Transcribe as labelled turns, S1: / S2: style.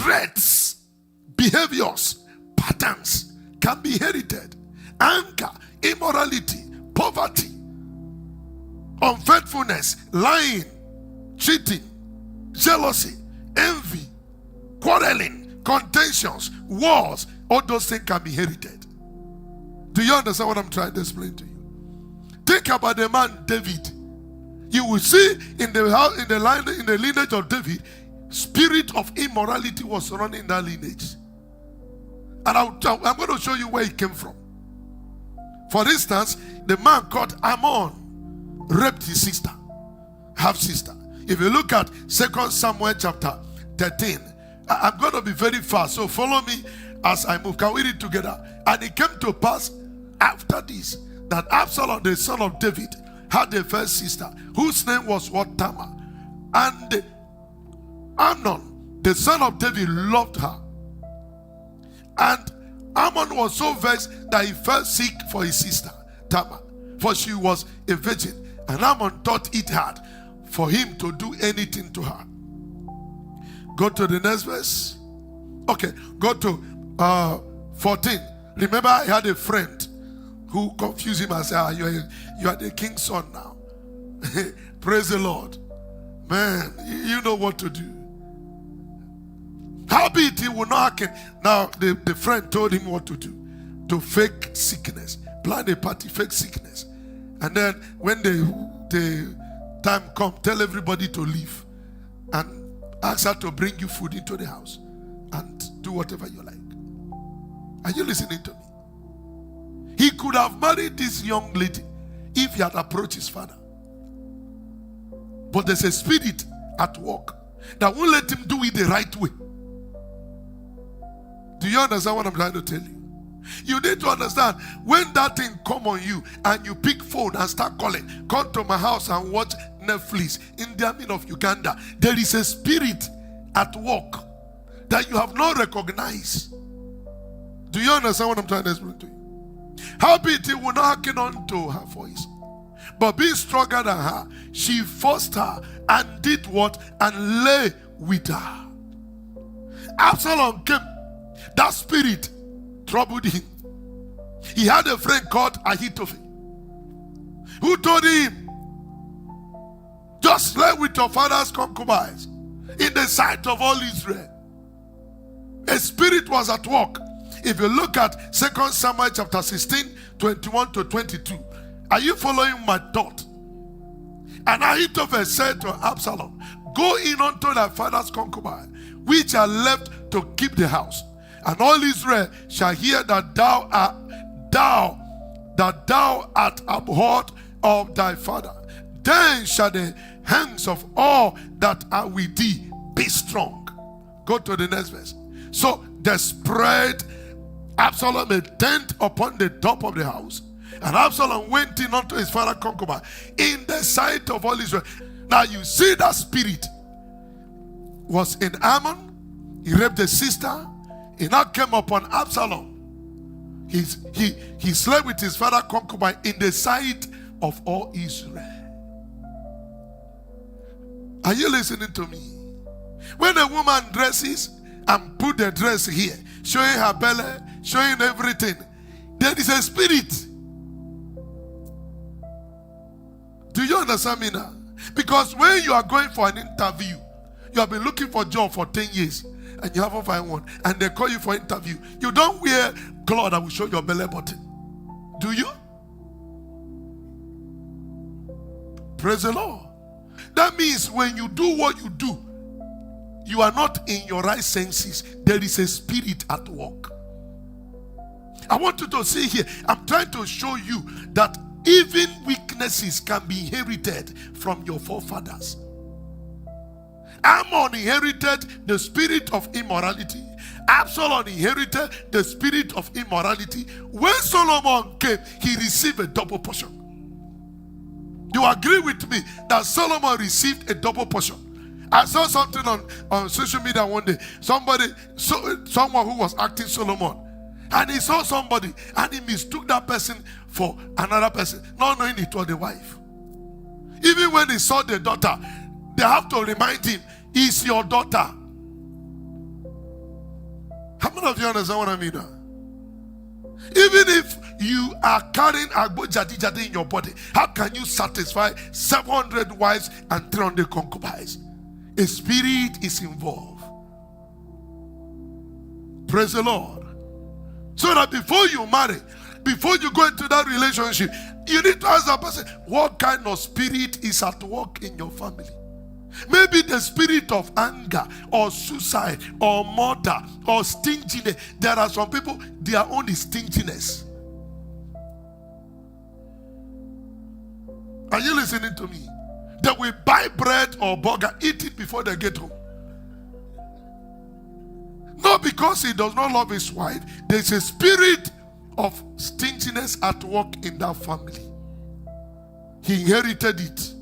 S1: traits, behaviors, patterns can be inherited. Anger, immorality, poverty, unfaithfulness, lying, cheating, jealousy, envy, quarreling, contentions, wars, all those things can be inherited. Do you understand what I'm trying to explain to you? Think about the man David. You will see in the lineage of David, spirit of immorality was running in that lineage. And I'm going to show you where it came from. For instance, the man called Ammon raped his sister, half sister. If you look at 2 Samuel chapter 13, I'm going to be very fast, so follow me as I move. Can we read together? And it came to pass after this that Absalom, the son of David, had a first sister whose name was Tamar. And Amnon, the son of David, loved her. And Ammon was so vexed that he fell sick for his sister Tamar, for she was a virgin. And Ammon thought it hard for him to do anything to her. Go to the next verse. Okay, go to 14. Remember, I had a friend who confused him and said, you are the king's son now. Praise the Lord. Man, you know what to do. Howbeit he will not hearken. Now the friend told him what to do. To fake sickness. Plan a party, fake sickness. And then when the time comes, tell everybody to leave. And ask her to bring you food into the house. And do whatever you like. Are you listening to me? He could have married this young lady if he had approached his father. But there's a spirit at work that won't let him do it the right way. Do you understand what I'm trying to tell you? You need to understand, when that thing come on you and you pick phone and start calling, come to my house and watch Netflix in the army of Uganda, there is a spirit at work that you have not recognized. Do you understand what I'm trying to explain to you? Howbeit he would not hearken unto her voice, but being stronger than her, she forced her and did what? And lay with her. Absalom came. That spirit troubled him. He had a friend called Ahithophel who told him, just lay with your father's concubines in the sight of all Israel. A spirit was at work. If you look at 2 Samuel chapter 16, 21 to 22, are you following my thought? And Ahithophel said to Absalom, go in unto thy father's concubine, which are left to keep the house. And all Israel shall hear that thou art abhorred of thy father. Then shall the hands of all that are with thee be strong. Go to the next verse. So they spread Absalom a tent upon the top of the house. And Absalom went in unto his father concubine in the sight of all Israel. Now you see that spirit was in Ammon. He raped the sister. He now came upon Absalom. He slept with his father concubine in the sight of all Israel. Are you listening to me? When a woman dresses and put the dress here, showing her belly, showing everything, there is a spirit. Do you understand me now? Because when you are going for an interview, you have been looking for a job for 10 years and you haven't found one, and they call you for interview, you don't wear clothes that will show your belly button. Do you? Praise the Lord. That means when you do what you do, you are not in your right senses. There is a spirit at work. I want you to see here, I'm trying to show you that even weaknesses can be inherited from your forefathers. Ammon inherited the spirit of immorality. Absalom inherited the spirit of immorality. When Solomon came, he received a double portion. You agree with me that Solomon received a double portion? I saw something on social media one day. Someone who was acting Solomon, and he saw somebody and he mistook that person for another person, not knowing it was the wife. Even when he saw the daughter, they have to remind him, it's your daughter. None of you understand what I mean now? Even if you are carrying agbo jadi in your body, how can you satisfy 700 wives and 300 concubines? A spirit is involved. Praise the Lord. So that before you marry, before you go into that relationship, you need to ask that person, what kind of spirit is at work in your family? Maybe the spirit of anger or suicide or murder or stinginess. There are some people, their own is stinginess. Are you listening to me? They will buy bread or burger, eat it before they get home. Not because he does not love his wife. There's a spirit of stinginess at work in that family. He inherited it.